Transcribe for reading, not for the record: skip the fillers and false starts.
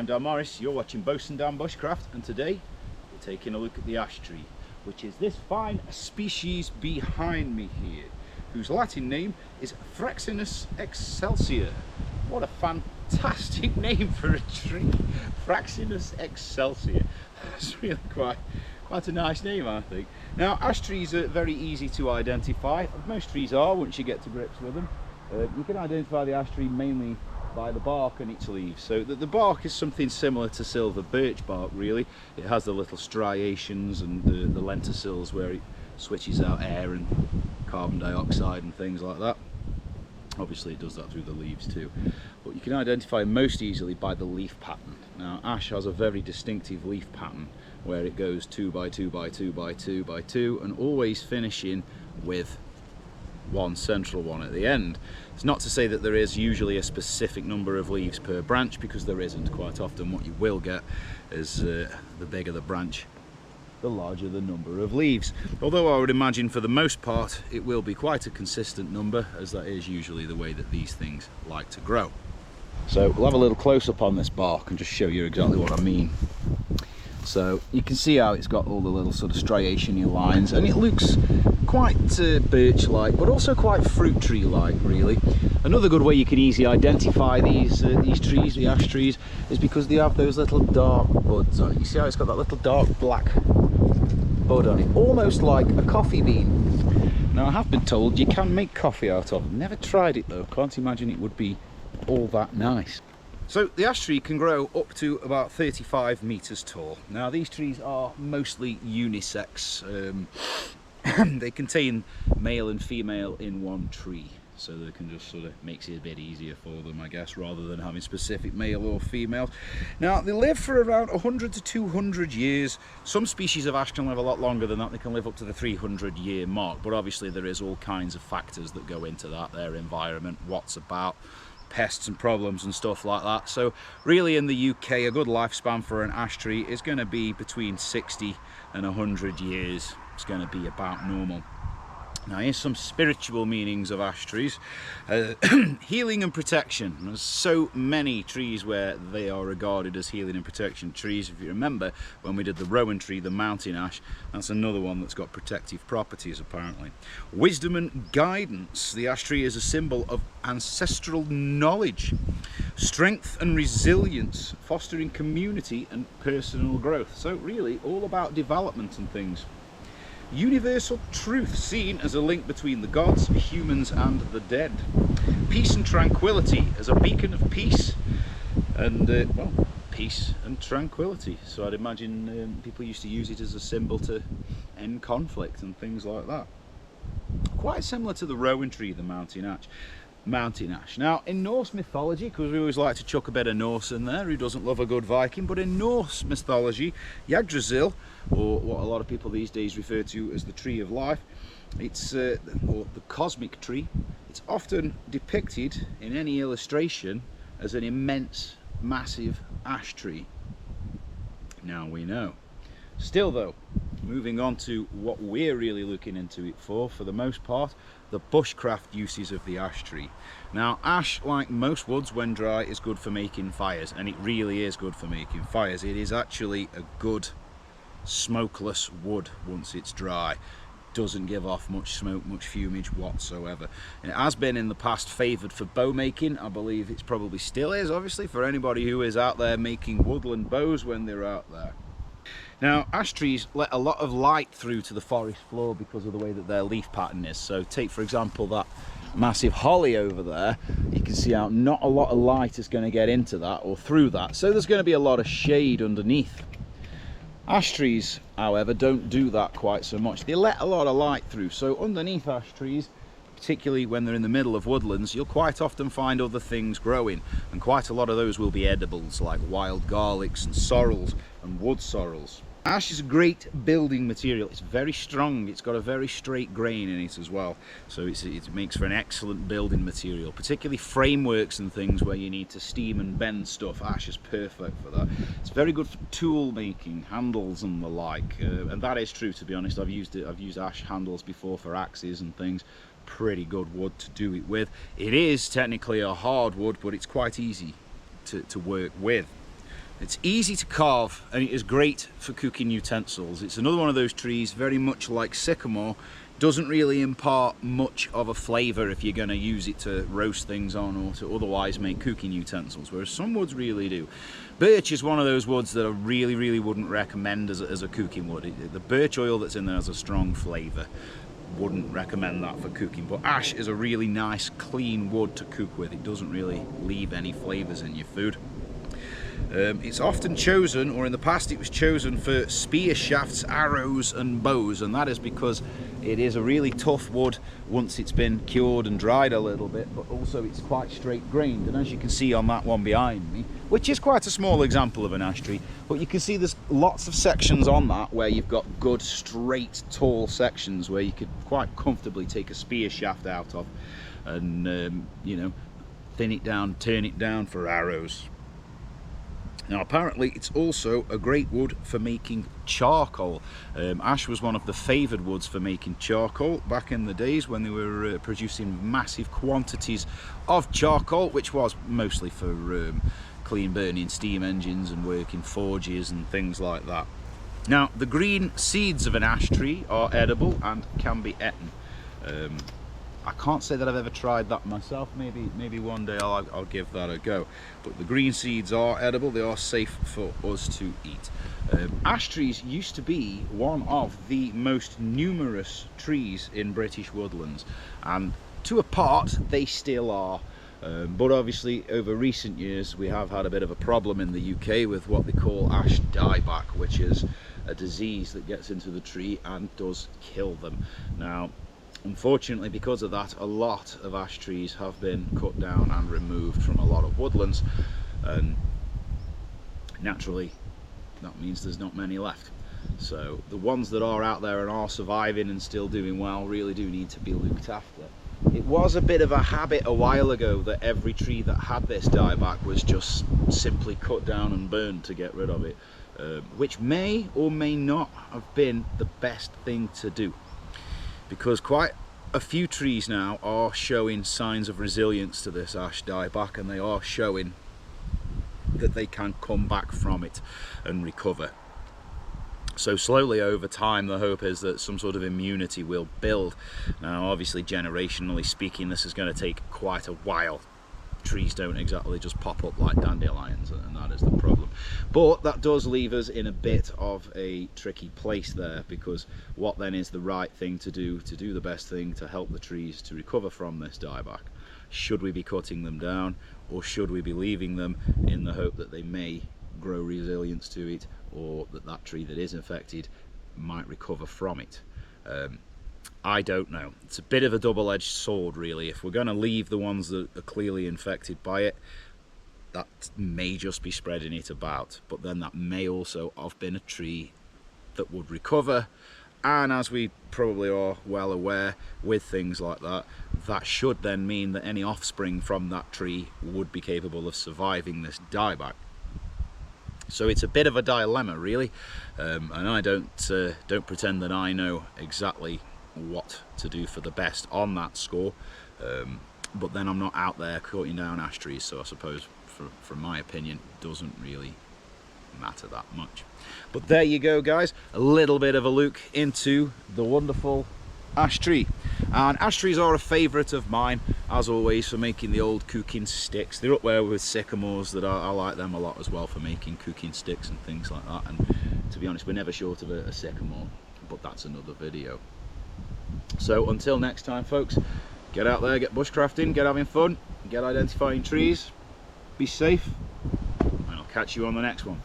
I'm Dan Morris, you're watching Bosun Dan Bushcraft, and today we're taking a look at the ash tree, which is this fine species behind me here, whose Latin name is Fraxinus excelsior. What a fantastic name for a tree, Fraxinus excelsior. It's really quite a nice name, I think. Now, ash trees are very easy to identify. Most trees are once you get to grips with them. You can identify the ash tree mainly by the bark and its leaves. So the bark is something similar to silver birch bark, really. It has the little striations and the lenticels where it switches out air and carbon dioxide and things like that. Obviously it does that through the leaves too, but you can identify most easily by the leaf pattern. Now, ash has a very distinctive leaf pattern where it goes 2 by 2 by 2 by 2 by 2 and always finishing with one central one at the end. It's not to say that there is usually a specific number of leaves per branch, because there isn't. Quite often what you will get is the bigger the branch, the larger the number of leaves. Although I would imagine for the most part it will be quite a consistent number, as that is usually the way that these things like to grow. So we'll have a little close-up on this bark and just show you exactly what I mean. So you can see how it's got all the little sort of striation-y lines, and it looks quite birch-like, but also quite fruit tree-like, really. Another good way you can easily identify these trees, the ash trees, is because they have those little dark buds on it. You see how it's got that little dark black bud on it, almost like a coffee bean. Now, I have been told you can make coffee out of them. Never tried it though. Can't imagine it would be all that nice. So the ash tree can grow up to about 35 meters tall. Now, these trees are mostly unisex. They contain male and female in one tree, so they can just sort of makes it a bit easier for them, I guess, rather than having specific male or female. Now, they live for around 100 to 200 years. Some species of ash can live a lot longer than that. They can live up to the 300-year mark, but obviously there is all kinds of factors that go into that: their environment, what's about, pests and problems and stuff like that. So really, in the UK, a good lifespan for an ash tree is going to be between 60 and 100 years. It's going to be about normal. Now, here's some spiritual meanings of ash trees. Healing and protection. There's so many trees where they are regarded as healing and protection trees. If you remember when we did the rowan tree, the mountain ash, that's another one that's got protective properties, apparently. Wisdom and guidance. The ash tree is a symbol of ancestral knowledge. Strength and resilience, fostering community and personal growth. So really all about development and things. Universal truth, seen as a link between the gods, humans and the dead. Peace and tranquility, as a beacon of peace and well, peace and tranquility. So I'd imagine people used to use it as a symbol to end conflict and things like that. Quite similar to the rowan tree, the mountain ash. Now, in Norse mythology, because we always like to chuck a bit of Norse in there, who doesn't love a good Viking, but in Norse mythology, Yggdrasil, or what a lot of people these days refer to as the tree of life, it's or the cosmic tree, it's often depicted in any illustration as an immense, massive ash tree. Now we know. Still though, moving on to what we're really looking into it for the most part, the bushcraft uses of the ash tree. Now, ash, like most woods, when dry, is good for making fires, and it really is good for making fires. It is actually a good smokeless wood once it's dry. Doesn't give off much smoke, much fumage whatsoever. And it has been in the past favoured for bow making. I believe it probably still is, obviously, for anybody who is out there making woodland bows when they're out there. Now, ash trees let a lot of light through to the forest floor because of the way that their leaf pattern is. So take, for example, that massive holly over there. You can see how not a lot of light is going to get into that or through that. So there's going to be a lot of shade underneath. Ash trees, however, don't do that quite so much. They let a lot of light through. So underneath ash trees, particularly when they're in the middle of woodlands, you'll quite often find other things growing, and quite a lot of those will be edibles, like wild garlics and sorrels and wood sorrels. Ash is a great building material. It's very strong. It's got a very straight grain in it as well, so it makes for an excellent building material, particularly frameworks and things where you need to steam and bend stuff. Ash is perfect for that. It's very good for tool making, handles and the like, and that is true, to be honest. I've used ash handles before for axes and things. Pretty good wood to do it with. It is technically a hardwood, but it's quite easy to work with. It's easy to carve and it is great for cooking utensils. It's another one of those trees, very much like sycamore, doesn't really impart much of a flavour if you're going to use it to roast things on or to otherwise make cooking utensils, whereas some woods really do. Birch is one of those woods that I really wouldn't recommend as a cooking wood. The birch oil that's in there has a strong flavour. Wouldn't recommend that for cooking, but ash is a really nice clean wood to cook with. It doesn't really leave any flavours in your food. It's often chosen, or in the past it was chosen, for spear shafts, arrows and bows, and that is because it is a really tough wood once it's been cured and dried a little bit, but also it's quite straight grained. And as you can see on that one behind me, which is quite a small example of an ash tree, but you can see there's lots of sections on that where you've got good straight tall sections where you could quite comfortably take a spear shaft out of and you know, thin it down, turn it down for arrows. Now apparently it's also a great wood for making charcoal. Ash was one of the favoured woods for making charcoal back in the days when they were producing massive quantities of charcoal, which was mostly for clean burning steam engines and working forges and things like that. Now the green seeds of an ash tree are edible and can be eaten. I can't say that I've ever tried that myself. Maybe one day I'll give that a go. But the green seeds are edible. They are safe for us to eat. Ash trees used to be one of the most numerous trees in British woodlands, and to a part they still are. But obviously over recent years we have had a bit of a problem in the UK with what they call ash dieback, which is a disease that gets into the tree and does kill them. Now unfortunately, because of that, a lot of ash trees have been cut down and removed from a lot of woodlands, and naturally that means there's not many left. So the ones that are out there and are surviving and still doing well really do need to be looked after. It was a bit of a habit a while ago that every tree that had this dieback was just simply cut down and burned to get rid of it, which may or may not have been the best thing to do, because quite a few trees now are showing signs of resilience to this ash dieback, and they are showing that they can come back from it and recover. So slowly over time the hope is that some sort of immunity will build. Now obviously generationally speaking this is going to take quite a while. Trees don't exactly just pop up like dandelions, and that is the problem. But that does leave us in a bit of a tricky place there, because what then is the right thing to do the best thing to help the trees to recover from this dieback? Should we be cutting them down, or should we be leaving them in the hope that they may grow resilience to it, or that tree that is infected might recover from it? I don't know. It's a bit of a double-edged sword really. If we're going to leave the ones that are clearly infected by it, that may just be spreading it about, but then that may also have been a tree that would recover, and as we probably are well aware with things like that, that should then mean that any offspring from that tree would be capable of surviving this dieback. So it's a bit of a dilemma really, and I don't pretend that I know exactly what to do for the best on that score, but then I'm not out there cutting down ash trees, so I suppose from my opinion it doesn't really matter that much. But there you go guys, a little bit of a look into the wonderful ash tree. And ash trees are a favourite of mine as always for making the old cooking sticks. They're up there with sycamores, that I like them a lot as well for making cooking sticks and things like that, and to be honest we're never short of a sycamore, but that's another video. So until next time folks, get out there, get bushcrafting, get having fun, get identifying trees, be safe, and I'll catch you on the next one.